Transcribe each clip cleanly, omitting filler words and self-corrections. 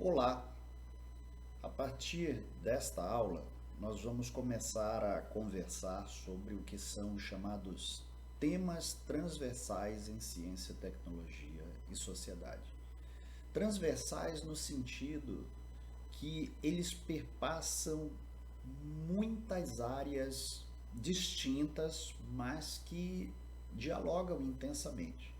Olá! A partir desta aula, nós vamos começar a conversar sobre o que são os chamados temas transversais em ciência, tecnologia e sociedade. Transversais no sentido que eles perpassam muitas áreas distintas, mas que dialogam intensamente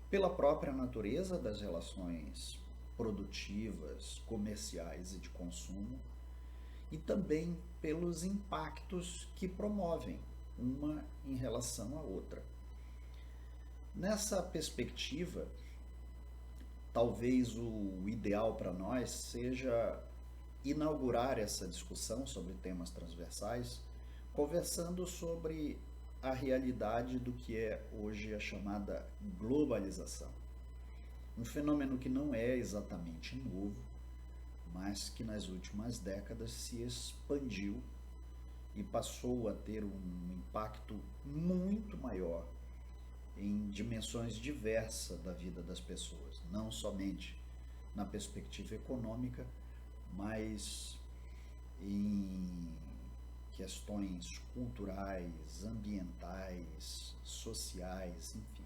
pela própria natureza das relações produtivas, comerciais e de consumo, e também pelos impactos que promovem uma em relação à outra. Nessa perspectiva, talvez o ideal para nós seja inaugurar essa discussão sobre temas transversais, conversando sobre a realidade do que é hoje a chamada globalização. Um fenômeno que não é exatamente novo, mas que nas últimas décadas se expandiu e passou a ter um impacto muito maior em dimensões diversas da vida das pessoas, não somente na perspectiva econômica, mas em questões culturais, ambientais, sociais, enfim.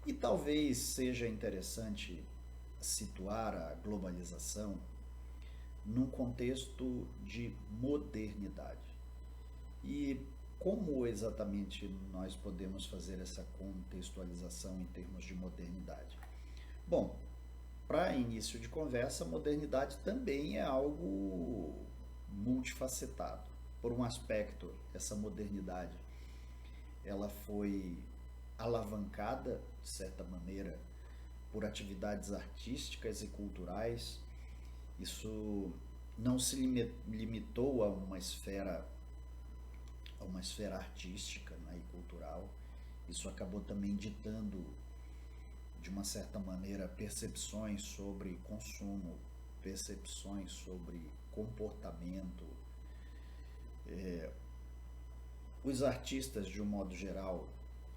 E talvez seja interessante situar a globalização num contexto de modernidade. E como exatamente nós podemos fazer essa contextualização em termos de modernidade? Bom, para início de conversa, modernidade também é algo multifacetado. Por um aspecto, essa modernidade ela foi alavancada, de certa maneira, por atividades artísticas e culturais. Isso não se limitou a uma esfera artística, né, e cultural. Isso acabou também ditando, de uma certa maneira, percepções sobre consumo, percepções sobre comportamento. Os artistas, de um modo geral,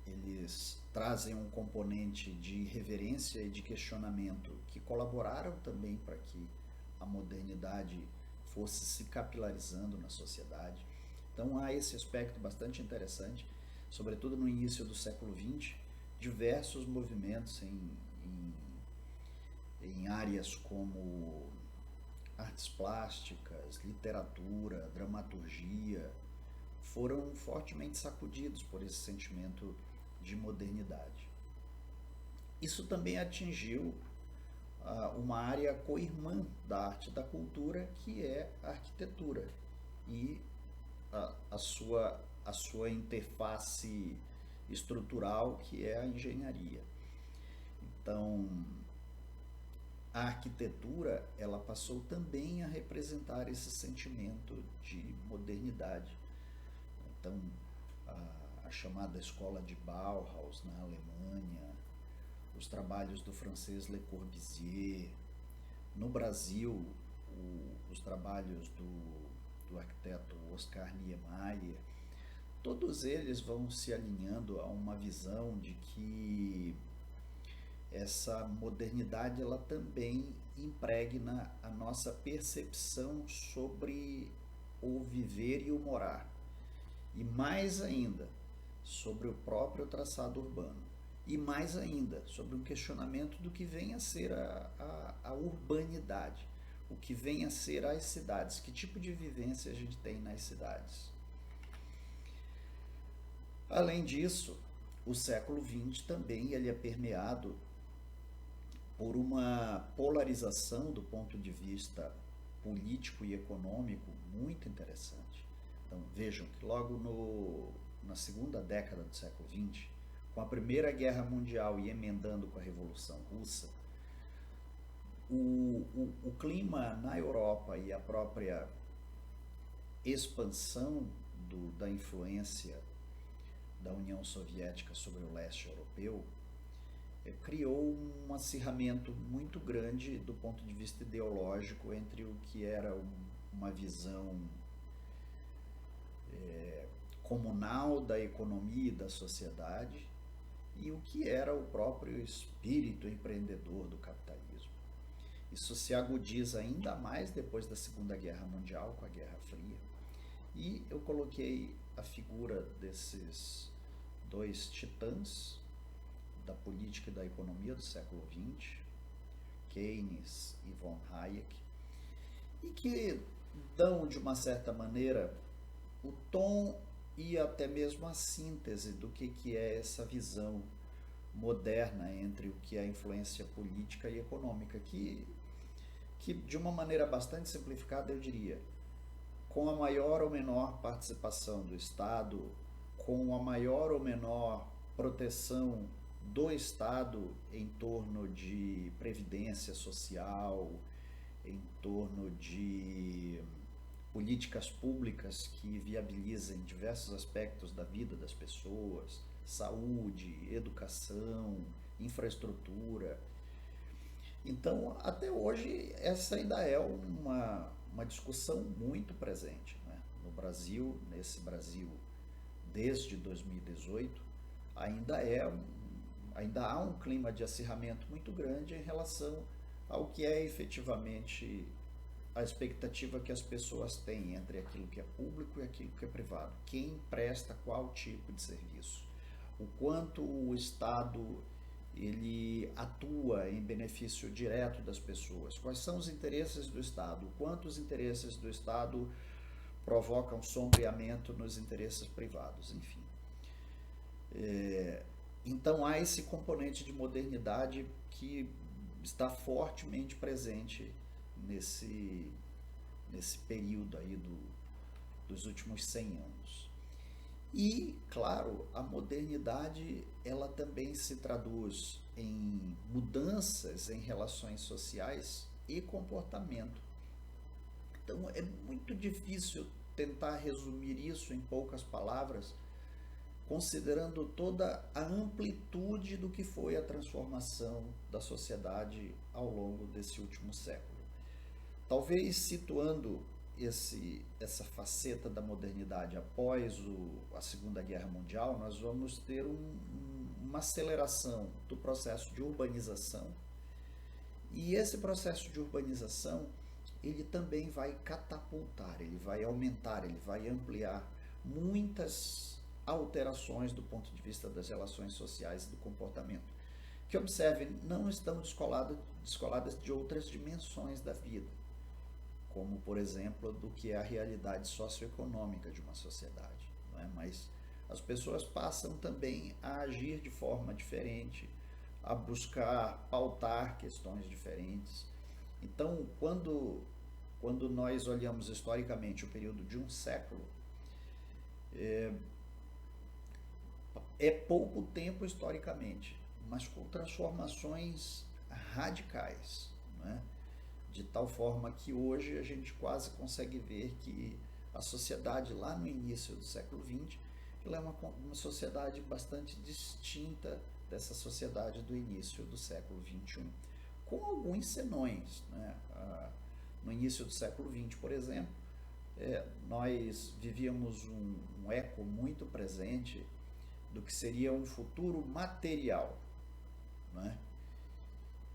eles trazem um componente de reverência e de questionamento que colaboraram também para que a modernidade fosse se capilarizando na sociedade. Então há esse aspecto bastante interessante, sobretudo no início do século XX, diversos movimentos em áreas como artes plásticas, literatura, dramaturgia, foram fortemente sacudidos por esse sentimento de modernidade. Isso também atingiu uma área co-irmã da arte e da cultura, que é a arquitetura, e a sua interface estrutural, que é a engenharia. Então, a arquitetura ela passou também a representar esse sentimento de modernidade. Então, a chamada escola de Bauhaus na Alemanha, os trabalhos do francês Le Corbusier, no Brasil, os trabalhos do arquiteto Oscar Niemeyer, todos eles vão se alinhando a uma visão de que essa modernidade ela também impregna a nossa percepção sobre o viver e o morar, e mais ainda sobre o próprio traçado urbano, e mais ainda sobre um questionamento do que vem a ser a urbanidade, o que vem a ser as cidades, que tipo de vivência a gente tem nas cidades. Além disso, o século XX também ele é permeado por uma polarização do ponto de vista político e econômico muito interessante. Então vejam que logo na segunda década do século XX, com a Primeira Guerra Mundial e emendando com a Revolução Russa, o clima na Europa e a própria expansão da influência da União Soviética sobre o leste europeu criou um acirramento muito grande do ponto de vista ideológico entre o que era uma visão comunal da economia e da sociedade e o que era o próprio espírito empreendedor do capitalismo. Isso se agudiza ainda mais depois da Segunda Guerra Mundial, com a Guerra Fria. E eu coloquei a figura desses dois titãs da política e da economia do século XX, Keynes e von Hayek, e que dão, de uma certa maneira, o tom e até mesmo a síntese do que é essa visão moderna entre o que é a influência política e econômica, que de uma maneira bastante simplificada, eu diria, com a maior ou menor participação do Estado, com a maior ou menor proteção do Estado em torno de previdência social, em torno de políticas públicas que viabilizem diversos aspectos da vida das pessoas, saúde, educação, infraestrutura. Então, até hoje, essa ainda é uma discussão muito presente, né? No Brasil, nesse Brasil, desde 2018, ainda há um clima de acirramento muito grande em relação ao que é efetivamente a expectativa que as pessoas têm entre aquilo que é público e aquilo que é privado. Quem presta qual tipo de serviço? O quanto o Estado ele atua em benefício direto das pessoas? Quais são os interesses do Estado? Quantos interesses do Estado provocam sombreamento nos interesses privados? Enfim. Então há esse componente de modernidade que está fortemente presente nesse período aí dos últimos 100 anos. E, claro, a modernidade ela também se traduz em mudanças em relações sociais e comportamento. Então é muito difícil tentar resumir isso em poucas palavras, considerando toda a amplitude do que foi a transformação da sociedade ao longo desse último século. Talvez situando essa faceta da modernidade após a Segunda Guerra Mundial, nós vamos ter uma aceleração do processo de urbanização, e esse processo de urbanização ele também vai catapultar, ele vai aumentar, ele vai ampliar muitas alterações do ponto de vista das relações sociais e do comportamento, que, observe, não estão descoladas de outras dimensões da vida, como, por exemplo, do que é a realidade socioeconômica de uma sociedade, não é? Mas as pessoas passam também a agir de forma diferente, a buscar pautar questões diferentes. Então, quando nós olhamos historicamente o período de um século, é pouco tempo historicamente, mas com transformações radicais, não é? De tal forma que hoje a gente quase consegue ver que a sociedade lá no início do século XX ela é uma sociedade bastante distinta dessa sociedade do início do século XXI, com alguns senões, né? No início do século XX, por exemplo, nós vivíamos um eco muito presente do que seria um futuro material, né?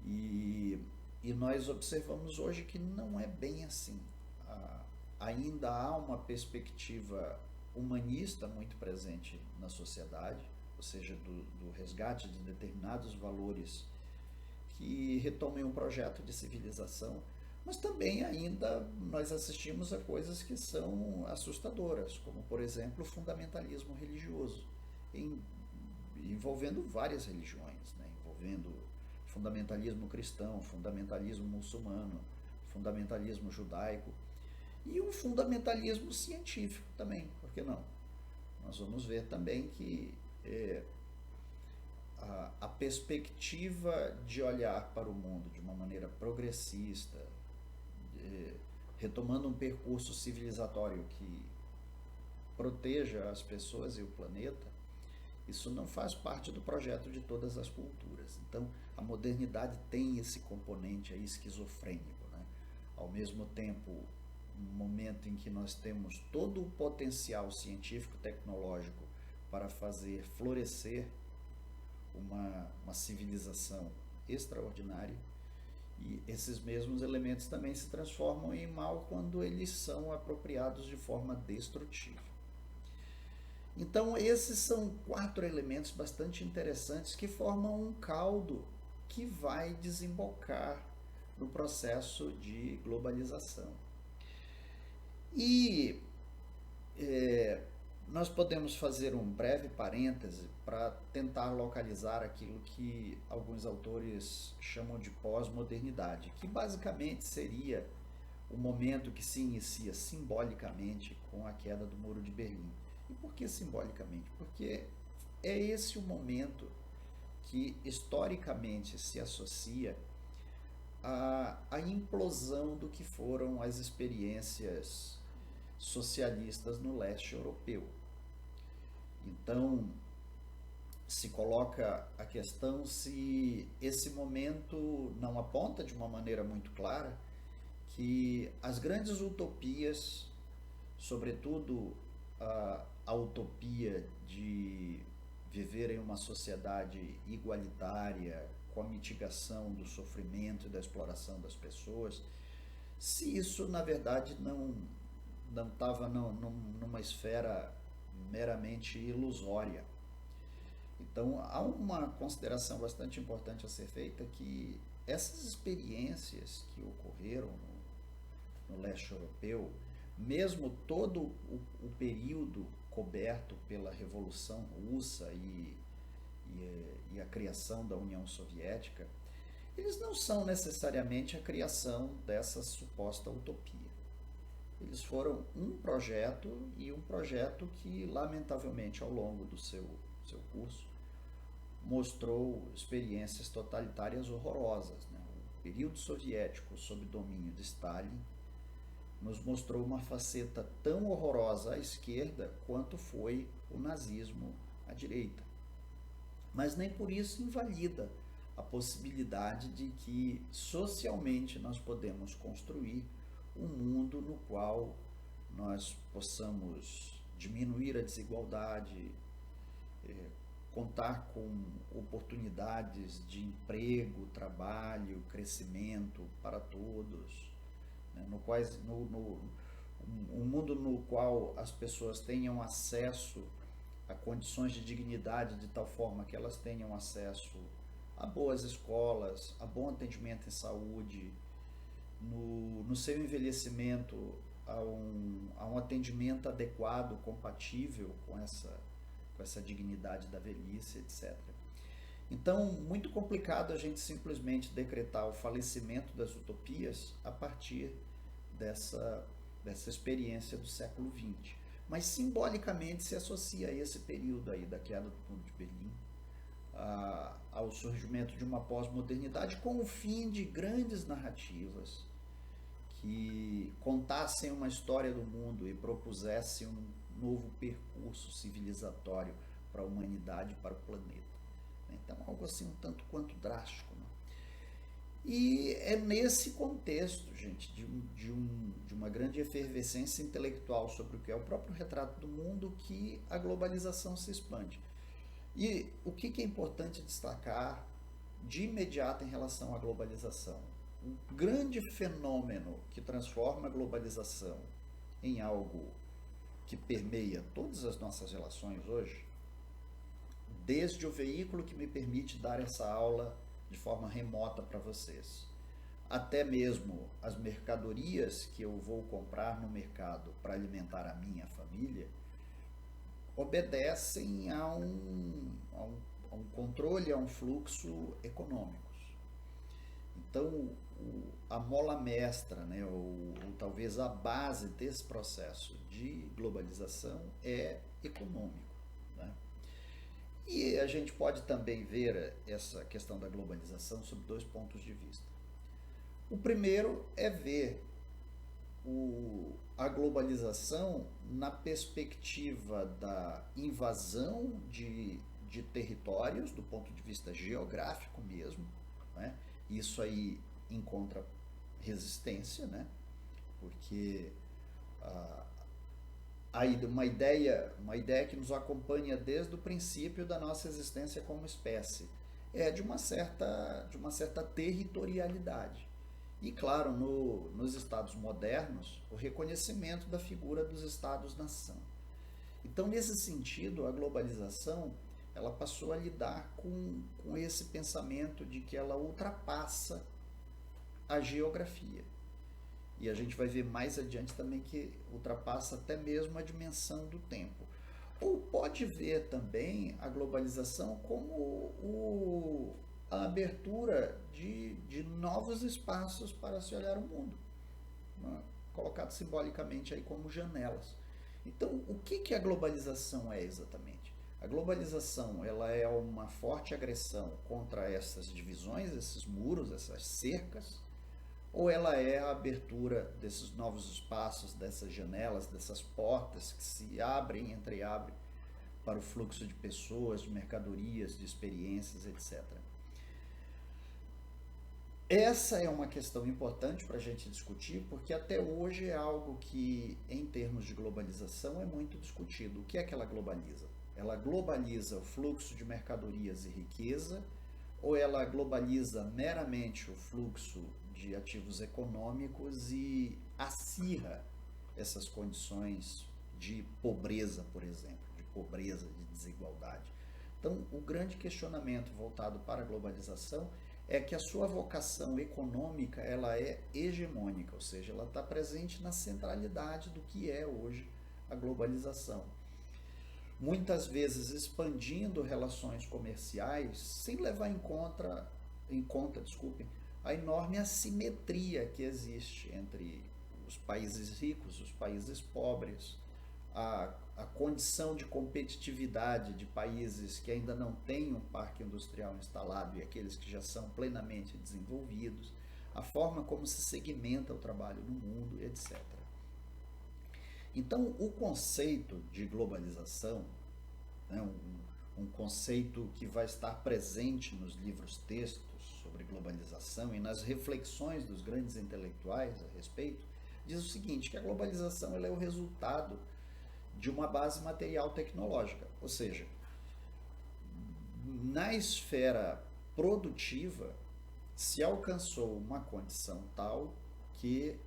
E nós observamos hoje que não é bem assim. Ainda há uma perspectiva humanista muito presente na sociedade, ou seja, do resgate de determinados valores que retomem um projeto de civilização, mas também ainda nós assistimos a coisas que são assustadoras, como, por exemplo, o fundamentalismo religioso, envolvendo várias religiões, né? Envolvendo fundamentalismo cristão, fundamentalismo muçulmano, fundamentalismo judaico e um fundamentalismo científico também, por que não? Nós vamos ver também que a perspectiva de olhar para o mundo de uma maneira progressista, retomando um percurso civilizatório que proteja as pessoas e o planeta, isso não faz parte do projeto de todas as culturas. Então, a modernidade tem esse componente aí esquizofrênico, né? Ao mesmo tempo, um momento em que nós temos todo o potencial científico-tecnológico para fazer florescer uma civilização extraordinária, E esses mesmos elementos também se transformam em mal quando eles são apropriados de forma destrutiva. Então, esses são 4 elementos bastante interessantes que formam um caldo que vai desembocar no processo de globalização. E nós podemos fazer um breve parêntese para tentar localizar aquilo que alguns autores chamam de pós-modernidade, que basicamente seria o momento que se inicia simbolicamente com a queda do Muro de Berlim. E por que simbolicamente? Porque é esse o momento que historicamente se associa à implosão do que foram as experiências socialistas no leste europeu. Então, se coloca a questão se esse momento não aponta de uma maneira muito clara que as grandes utopias, sobretudo a utopia de viver em uma sociedade igualitária, com a mitigação do sofrimento e da exploração das pessoas, se isso na verdade não estava numa esfera meramente ilusória. Então há uma consideração bastante importante a ser feita, que essas experiências que ocorreram no leste europeu, mesmo todo o período coberto pela Revolução Russa e a criação da União Soviética, eles não são necessariamente a criação dessa suposta utopia. Eles foram um projeto, e um projeto que, lamentavelmente, ao longo do seu curso, mostrou experiências totalitárias horrorosas, né? O período soviético sob domínio de Stalin nos mostrou uma faceta tão horrorosa à esquerda quanto foi o nazismo à direita. Mas nem por isso invalida a possibilidade de que socialmente nós podemos construir um mundo no qual nós possamos diminuir a desigualdade, contar com oportunidades de emprego, trabalho, crescimento para todos, né? Um mundo no qual as pessoas tenham acesso a condições de dignidade de tal forma que elas tenham acesso a boas escolas, a bom atendimento em saúde, no seu envelhecimento a um atendimento adequado, compatível com essa dignidade da velhice, etc. Então, muito complicado a gente simplesmente decretar o falecimento das utopias a partir dessa experiência do século XX. Mas simbolicamente se associa a esse período aí da queda do Muro de Berlim, ao surgimento de uma pós-modernidade com o fim de grandes narrativas que contassem uma história do mundo e propusessem um novo percurso civilizatório para a humanidade e para o planeta. Então, algo assim um tanto quanto drástico, né? E é nesse contexto, gente, de uma grande efervescência intelectual sobre o que é o próprio retrato do mundo, que a globalização se expande. E o que é importante destacar de imediato em relação à globalização? O grande fenômeno que transforma a globalização em algo que permeia todas as nossas relações hoje, desde o veículo que me permite dar essa aula de forma remota para vocês, até mesmo as mercadorias que eu vou comprar no mercado para alimentar a minha família, obedecem a um controle, a um fluxo econômico. Então, a mola mestra, né, ou talvez a base desse processo de globalização é econômico, né? E a gente pode também ver essa questão da globalização sob 2 pontos de vista. O primeiro é ver a globalização na perspectiva da invasão de territórios, do ponto de vista geográfico mesmo, né? Isso aí encontra resistência, né? Porque uma ideia que nos acompanha desde o princípio da nossa existência como espécie é de uma certa territorialidade. E, claro, nos estados modernos, o reconhecimento da figura dos estados-nação. Então, nesse sentido, a globalização ela passou a lidar com esse pensamento de que ela ultrapassa a geografia. E a gente vai ver mais adiante também que ultrapassa até mesmo a dimensão do tempo. Ou pode ver também a globalização como a abertura de novos espaços para se olhar o mundo, né? Colocado simbolicamente aí como janelas. Então, o que a globalização é exatamente? A globalização ela é uma forte agressão contra essas divisões, esses muros, essas cercas, ou ela é a abertura desses novos espaços, dessas janelas, dessas portas que se abrem e entreabrem para o fluxo de pessoas, de mercadorias, de experiências, etc. Essa é uma questão importante para a gente discutir, porque até hoje é algo que, em termos de globalização, é muito discutido. O que é que ela globaliza? Ela globaliza o fluxo de mercadorias e riqueza, ou ela globaliza meramente o fluxo de ativos econômicos e acirra essas condições de pobreza, por exemplo, de pobreza, de desigualdade. Então, o grande questionamento voltado para a globalização é que a sua vocação econômica ela é hegemônica, ou seja, ela está presente na centralidade do que é hoje a globalização. Muitas vezes expandindo relações comerciais sem levar em conta, a enorme assimetria que existe entre os países ricos, os países pobres, a condição de competitividade de países que ainda não têm um parque industrial instalado e aqueles que já são plenamente desenvolvidos, a forma como se segmenta o trabalho no mundo, etc. Então, o conceito de globalização, né, um conceito que vai estar presente nos livros-textos sobre globalização e nas reflexões dos grandes intelectuais a respeito, diz o seguinte, que a globalização ela é o resultado de uma base material tecnológica, ou seja, na esfera produtiva se alcançou uma condição tal que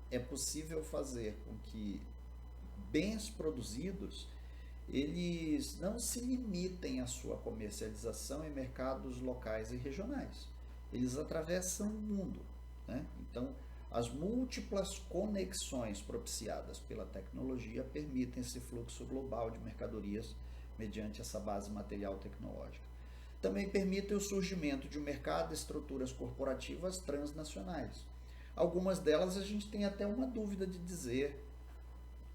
é possível fazer com que bens produzidos eles não se limitem à sua comercialização em mercados locais e regionais. Eles atravessam o mundo, né? Então, as múltiplas conexões propiciadas pela tecnologia permitem esse fluxo global de mercadorias mediante essa base material tecnológica. Também permitem o surgimento de um mercado e estruturas corporativas transnacionais. Algumas delas a gente tem até uma dúvida de dizer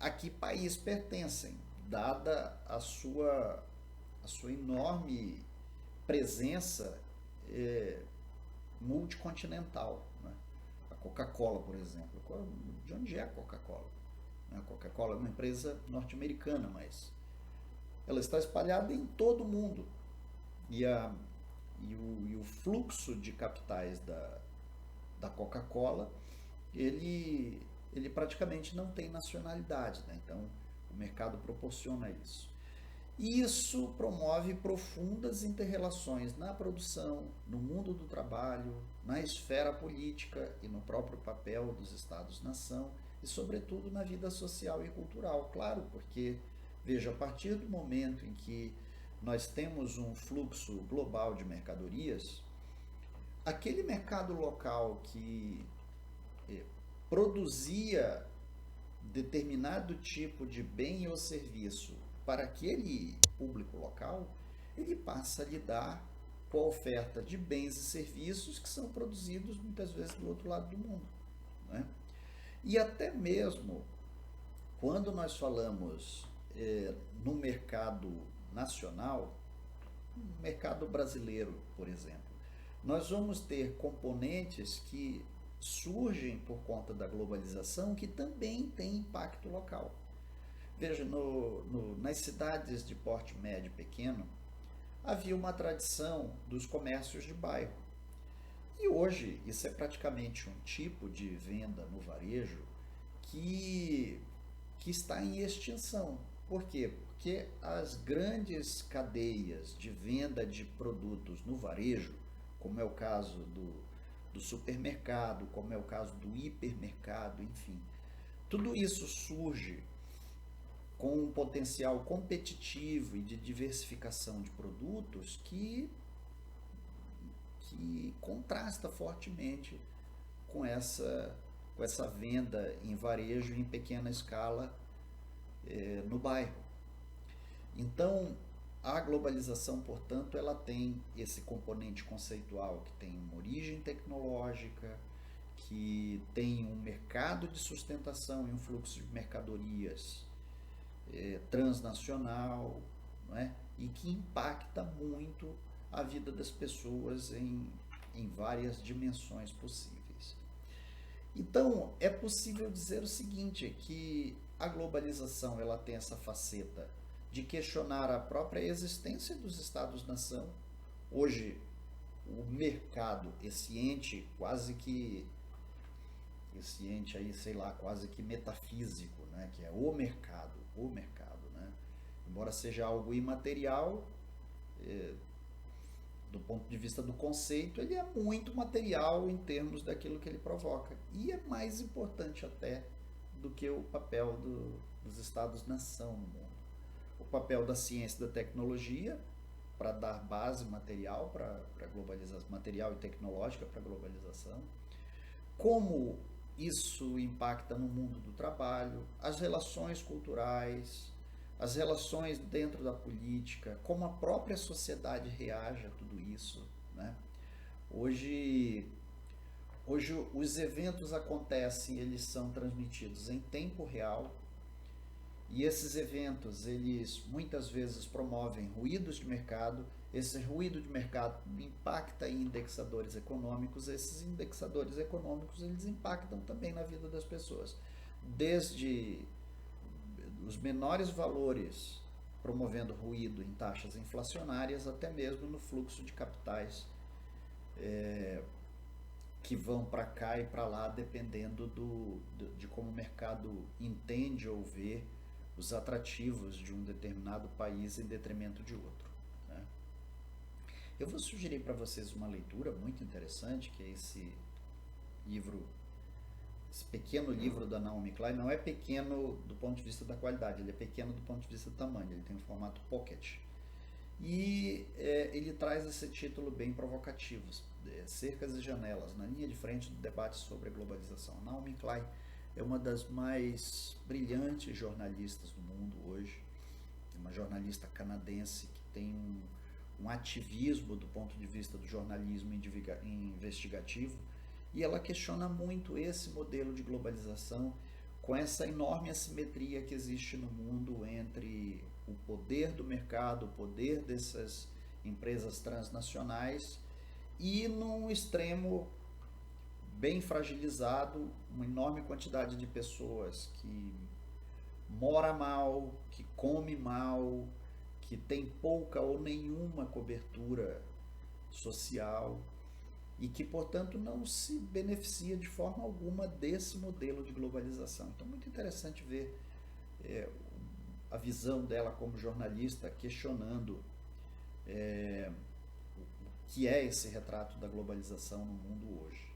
a que país pertencem, dada a sua enorme presença multicontinental, né? A Coca-Cola, por exemplo. De onde é a Coca-Cola? A Coca-Cola é uma empresa norte-americana, mas ela está espalhada em todo o mundo. E o fluxo de capitais da Coca-Cola, ele praticamente não tem nacionalidade, né? Então, o mercado proporciona isso. Isso promove profundas interrelações na produção, no mundo do trabalho, na esfera política e no próprio papel dos Estados-nação e, sobretudo, na vida social e cultural. Claro, porque, veja, a partir do momento em que nós temos um fluxo global de mercadorias, aquele mercado local que produzia determinado tipo de bem ou serviço para aquele público local, ele passa a lidar com a oferta de bens e serviços que são produzidos muitas vezes do outro lado do mundo, né? E até mesmo quando nós falamos no mercado nacional, no mercado brasileiro, por exemplo, nós vamos ter componentes que surgem por conta da globalização que também tem impacto local. Veja, nas cidades de porte médio e pequeno, havia uma tradição dos comércios de bairro. E hoje, isso é praticamente um tipo de venda no varejo que está em extinção. Por quê? Porque as grandes cadeias de venda de produtos no varejo, como é o caso do supermercado, como é o caso do hipermercado, enfim. Tudo isso surge com um potencial competitivo e de diversificação de produtos que contrasta fortemente com essa venda em varejo em pequena escala no bairro. Então, a globalização, portanto, ela tem esse componente conceitual que tem uma origem tecnológica, que tem um mercado de sustentação e um fluxo de mercadorias transnacional, não é? E que impacta muito a vida das pessoas em várias dimensões possíveis. Então, é possível dizer o seguinte, que a globalização ela tem essa faceta de questionar a própria existência dos Estados-nação. Hoje, o mercado, esse ente aí, sei lá, quase que metafísico, né, que é o mercado, né? Embora seja algo imaterial, do ponto de vista do conceito, ele é muito material em termos daquilo que ele provoca. E é mais importante até do que o papel dos Estados-nação no mundo. O papel da ciência e da tecnologia para dar base material para globalização, material e tecnológica para a globalização. Como isso impacta no mundo do trabalho, as relações culturais, as relações dentro da política, como a própria sociedade reage a tudo isso, né? Hoje os eventos acontecem, eles são transmitidos em tempo real, e esses eventos, eles muitas vezes promovem ruídos de mercado. Esse ruído de mercado impacta em indexadores econômicos. Esses indexadores econômicos, eles impactam também na vida das pessoas. Desde os menores valores promovendo ruído em taxas inflacionárias, até mesmo no fluxo de capitais que vão para cá e para lá, dependendo de como o mercado entende ou vê os atrativos de um determinado país em detrimento de outro, né? Eu vou sugerir para vocês uma leitura muito interessante, que é esse pequeno livro da Naomi Klein. Não é pequeno do ponto de vista da qualidade, ele é pequeno do ponto de vista do tamanho, ele tem um formato pocket. E ele traz esse título bem provocativo, Cercas e Janelas, na linha de frente do debate sobre a globalização. Naomi Klein é uma das mais brilhantes jornalistas do mundo hoje, uma jornalista canadense que tem um ativismo do ponto de vista do jornalismo investigativo, e ela questiona muito esse modelo de globalização com essa enorme assimetria que existe no mundo entre o poder do mercado, o poder dessas empresas transnacionais, e num extremo bem fragilizado, uma enorme quantidade de pessoas que mora mal, que come mal, que tem pouca ou nenhuma cobertura social e que, portanto, não se beneficia de forma alguma desse modelo de globalização. Então, muito interessante ver a visão dela como jornalista questionando o que é esse retrato da globalização no mundo hoje.